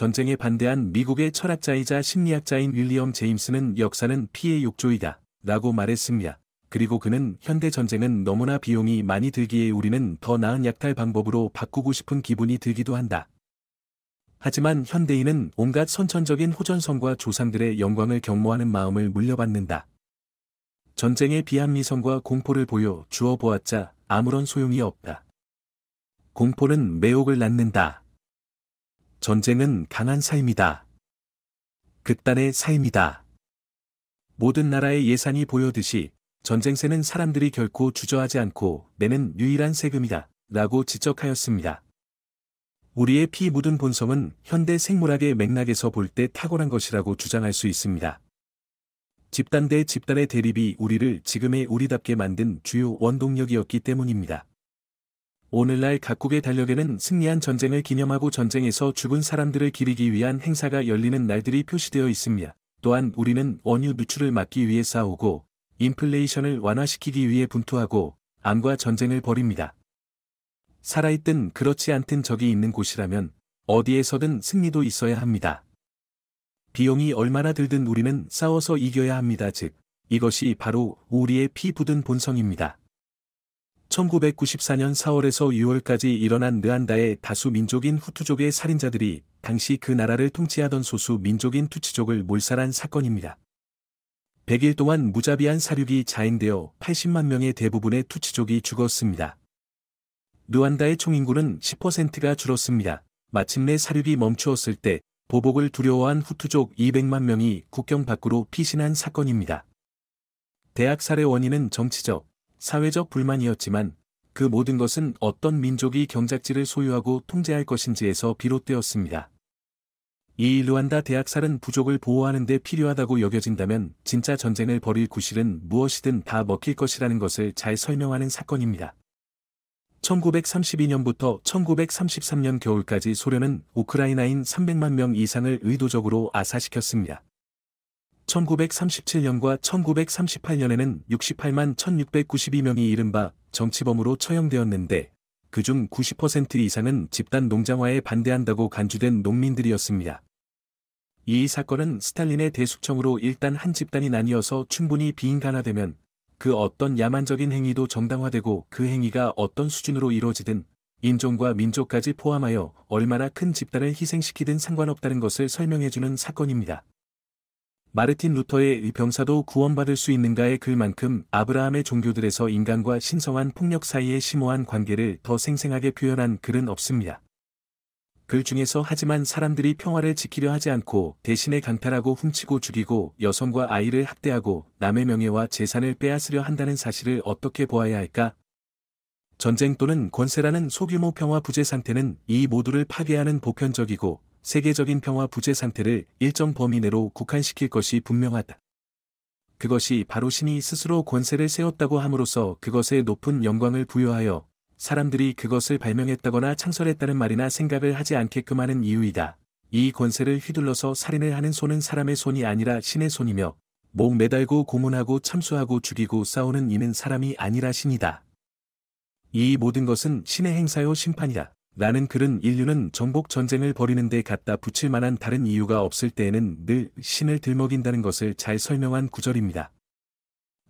전쟁에 반대한 미국의 철학자이자 심리학자인 윌리엄 제임스는 역사는 피해 욕조이다 라고 말했습니다. 그리고 그는 현대 전쟁은 너무나 비용이 많이 들기에 우리는 더 나은 약탈 방법으로 바꾸고 싶은 기분이 들기도 한다. 하지만 현대인은 온갖 선천적인 호전성과 조상들의 영광을 경모하는 마음을 물려받는다. 전쟁의 비합리성과 공포를 보여 주어 보았자 아무런 소용이 없다. 공포는 매혹을 낳는다. 전쟁은 강한 삶이다. 극단의 삶이다. 모든 나라의 예산이 보여듯이 전쟁세는 사람들이 결코 주저하지 않고 내는 유일한 세금이다 라고 지적하였습니다. 우리의 피 묻은 본성은 현대 생물학의 맥락에서 볼 때 탁월한 것이라고 주장할 수 있습니다. 집단 대 집단의 대립이 우리를 지금의 우리답게 만든 주요 원동력이었기 때문입니다. 오늘날 각국의 달력에는 승리한 전쟁을 기념하고 전쟁에서 죽은 사람들을 기리기 위한 행사가 열리는 날들이 표시되어 있습니다. 또한 우리는 원유 누출을 막기 위해 싸우고 인플레이션을 완화시키기 위해 분투하고 암과 전쟁을 벌입니다. 살아있든 그렇지 않든 적이 있는 곳이라면 어디에서든 승리도 있어야 합니다. 비용이 얼마나 들든 우리는 싸워서 이겨야 합니다. 즉, 이것이 바로 우리의 피 묻은 본성입니다. 1994년 4월에서 6월까지 일어난 르완다의 다수 민족인 후투족의 살인자들이 당시 그 나라를 통치하던 소수 민족인 투치족을 몰살한 사건입니다. 100일 동안 무자비한 사륙이 자행되어 80만 명의 대부분의 투치족이 죽었습니다. 르완다의 총인구는 10%가 줄었습니다. 마침내 사륙이 멈추었을 때 보복을 두려워한 후투족 200만 명이 국경 밖으로 피신한 사건입니다. 대학 살해 원인은 정치적, 사회적 불만이었지만 그 모든 것은 어떤 민족이 경작지를 소유하고 통제할 것인지에서 비롯되었습니다. 이 르완다 대학살은 부족을 보호하는 데 필요하다고 여겨진다면 진짜 전쟁을 벌일 구실은 무엇이든 다 먹힐 것이라는 것을 잘 설명하는 사건입니다. 1932년부터 1933년 겨울까지 소련은 우크라이나인 300만 명 이상을 의도적으로 아사시켰습니다. 1937년과 1938년에는 68만 1692명이 이른바 정치범으로 처형되었는데 그중 90% 이상은 집단 농장화에 반대한다고 간주된 농민들이었습니다. 이 사건은 스탈린의 대숙청으로 일단 한 집단이 나뉘어서 충분히 비인간화되면 그 어떤 야만적인 행위도 정당화되고 그 행위가 어떤 수준으로 이루어지든 인종과 민족까지 포함하여 얼마나 큰 집단을 희생시키든 상관없다는 것을 설명해주는 사건입니다. 마르틴 루터의 병사도 구원받을 수 있는가의 글만큼 아브라함의 종교들에서 인간과 신성한 폭력 사이의 심오한 관계를 더 생생하게 표현한 글은 없습니다. 글 중에서 하지만 사람들이 평화를 지키려 하지 않고 대신에 강탈하고 훔치고 죽이고 여성과 아이를 학대하고 남의 명예와 재산을 빼앗으려 한다는 사실을 어떻게 보아야 할까? 전쟁 또는 권세라는 소규모 평화 부재 상태는 이 모두를 파괴하는 보편적이고 세계적인 평화 부재 상태를 일정 범위 내로 국한시킬 것이 분명하다. 그것이 바로 신이 스스로 권세를 세웠다고 함으로써 그것에 높은 영광을 부여하여 사람들이 그것을 발명했다거나 창설했다는 말이나 생각을 하지 않게끔 하는 이유이다. 이 권세를 휘둘러서 살인을 하는 손은 사람의 손이 아니라 신의 손이며 목 매달고 고문하고 참수하고 죽이고 싸우는 이는 사람이 아니라 신이다. 이 모든 것은 신의 행사요 심판이다. 라는 글은 인류는 정복 전쟁을 벌이는 데 갖다 붙일 만한 다른 이유가 없을 때에는 늘 신을 들먹인다는 것을 잘 설명한 구절입니다.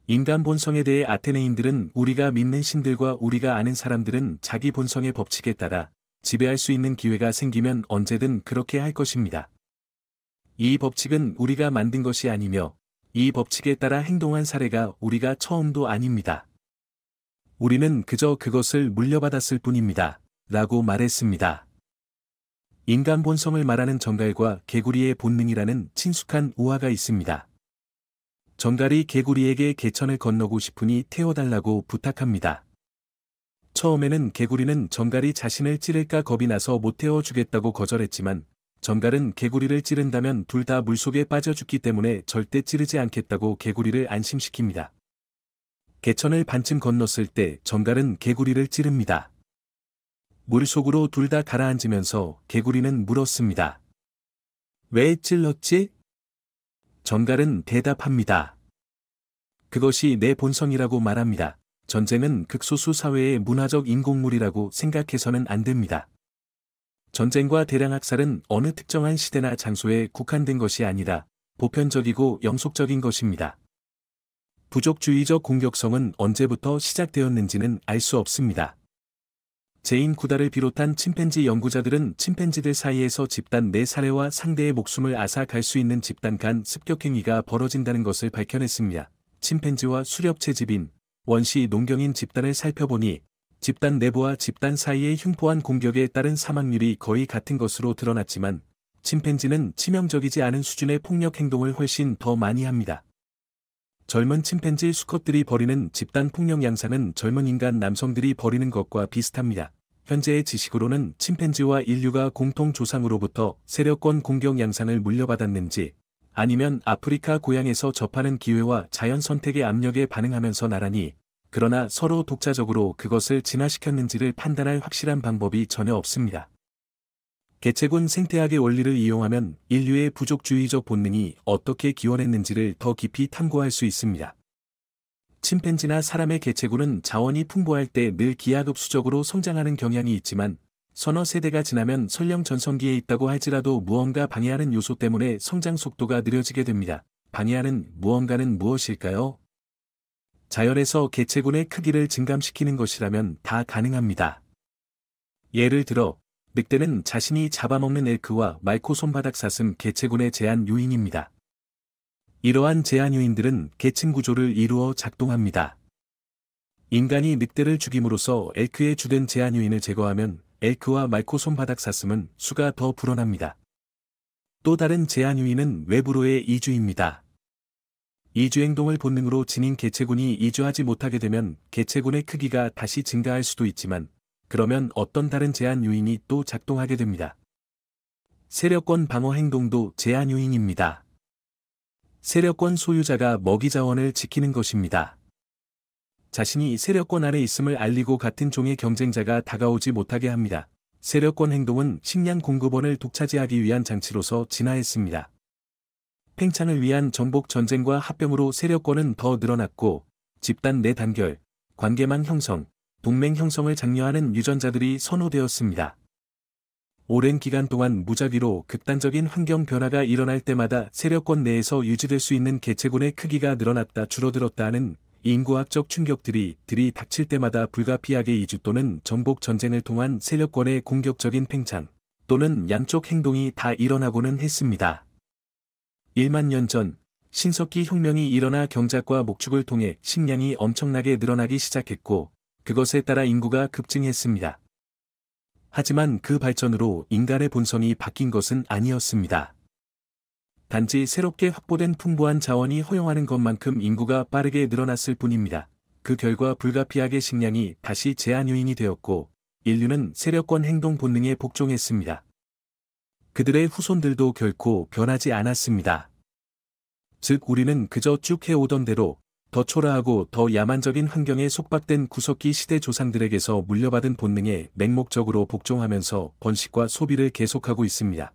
인간 본성에 대해 아테네인들은 우리가 믿는 신들과 우리가 아는 사람들은 자기 본성의 법칙에 따라 지배할 수 있는 기회가 생기면 언제든 그렇게 할 것입니다. 이 법칙은 우리가 만든 것이 아니며 이 법칙에 따라 행동한 사례가 우리가 처음도 아닙니다. 우리는 그저 그것을 물려받았을 뿐입니다. 라고 말했습니다. 인간 본성을 말하는 정갈과 개구리의 본능이라는 친숙한 우화가 있습니다. 정갈이 개구리에게 개천을 건너고 싶으니 태워달라고 부탁합니다. 처음에는 개구리는 정갈이 자신을 찌를까 겁이 나서 못 태워주겠다고 거절했지만 정갈은 개구리를 찌른다면 둘 다 물속에 빠져 죽기 때문에 절대 찌르지 않겠다고 개구리를 안심시킵니다. 개천을 반쯤 건넜을 때 정갈은 개구리를 찌릅니다. 물속으로 둘 다 가라앉으면서 개구리는 물었습니다. 왜 찔렀지? 정갈은 대답합니다. 그것이 내 본성이라고 말합니다. 전쟁은 극소수 사회의 문화적 인공물이라고 생각해서는 안 됩니다. 전쟁과 대량학살은 어느 특정한 시대나 장소에 국한된 것이 아니라 보편적이고 영속적인 것입니다. 부족주의적 공격성은 언제부터 시작되었는지는 알 수 없습니다. 제인 구다를 비롯한 침팬지 연구자들은 침팬지들 사이에서 집단 내 살해와 상대의 목숨을 앗아갈 수 있는 집단 간 습격행위가 벌어진다는 것을 밝혀냈습니다. 침팬지와 수렵채집인 원시 농경인 집단을 살펴보니 집단 내부와 집단 사이의 흉포한 공격에 따른 사망률이 거의 같은 것으로 드러났지만 침팬지는 치명적이지 않은 수준의 폭력 행동을 훨씬 더 많이 합니다. 젊은 침팬지 수컷들이 벌이는 집단 폭력 양상은 젊은 인간 남성들이 벌이는 것과 비슷합니다. 현재의 지식으로는 침팬지와 인류가 공통 조상으로부터 세력권 공격 양상을 물려받았는지 아니면 아프리카 고향에서 접하는 기회와 자연 선택의 압력에 반응하면서 나란히 그러나 서로 독자적으로 그것을 진화시켰는지를 판단할 확실한 방법이 전혀 없습니다. 개체군 생태학의 원리를 이용하면 인류의 부족주의적 본능이 어떻게 기원했는지를 더 깊이 탐구할 수 있습니다. 침팬지나 사람의 개체군은 자원이 풍부할 때 늘 기하급수적으로 성장하는 경향이 있지만 서너 세대가 지나면 설령 전성기에 있다고 할지라도 무언가 방해하는 요소 때문에 성장 속도가 느려지게 됩니다. 방해하는 무언가는 무엇일까요? 자연에서 개체군의 크기를 증감시키는 것이라면 다 가능합니다. 예를 들어 늑대는 자신이 잡아먹는 엘크와 말코 손바닥 사슴 개체군의 제한 요인입니다. 이러한 제한 요인들은 계층 구조를 이루어 작동합니다. 인간이 늑대를 죽임으로써 엘크의 주된 제한 요인을 제거하면 엘크와 말코 손바닥 사슴은 수가 더 불어납니다. 또 다른 제한 요인은 외부로의 이주입니다. 이주 행동을 본능으로 지닌 개체군이 이주하지 못하게 되면 개체군의 크기가 다시 증가할 수도 있지만 그러면 어떤 다른 제한 요인이 또 작동하게 됩니다. 세력권 방어 행동도 제한 요인입니다. 세력권 소유자가 먹이 자원을 지키는 것입니다. 자신이 세력권 아래 있음을 알리고 같은 종의 경쟁자가 다가오지 못하게 합니다. 세력권 행동은 식량 공급원을 독차지하기 위한 장치로서 진화했습니다. 팽창을 위한 정복 전쟁과 합병으로 세력권은 더 늘어났고 집단 내 단결, 관계망 형성, 동맹 형성을 장려하는 유전자들이 선호되었습니다. 오랜 기간 동안 무작위로 극단적인 환경 변화가 일어날 때마다 세력권 내에서 유지될 수 있는 개체군의 크기가 늘어났다 줄어들었다 하는 인구학적 충격들이 들이닥칠 때마다 불가피하게 이주 또는 정복 전쟁을 통한 세력권의 공격적인 팽창 또는 양쪽 행동이 다 일어나고는 했습니다. 1만 년 전 신석기 혁명이 일어나 경작과 목축을 통해 식량이 엄청나게 늘어나기 시작했고 그것에 따라 인구가 급증했습니다. 하지만 그 발전으로 인간의 본성이 바뀐 것은 아니었습니다. 단지 새롭게 확보된 풍부한 자원이 허용하는 것만큼 인구가 빠르게 늘어났을 뿐입니다. 그 결과 불가피하게 식량이 다시 제한 요인이 되었고 인류는 세력권 행동 본능에 복종했습니다. 그들의 후손들도 결코 변하지 않았습니다. 즉 우리는 그저 쭉 해오던 대로 더 초라하고 더 야만적인 환경에 속박된 구석기 시대 조상들에게서 물려받은 본능에 맹목적으로 복종하면서 번식과 소비를 계속하고 있습니다.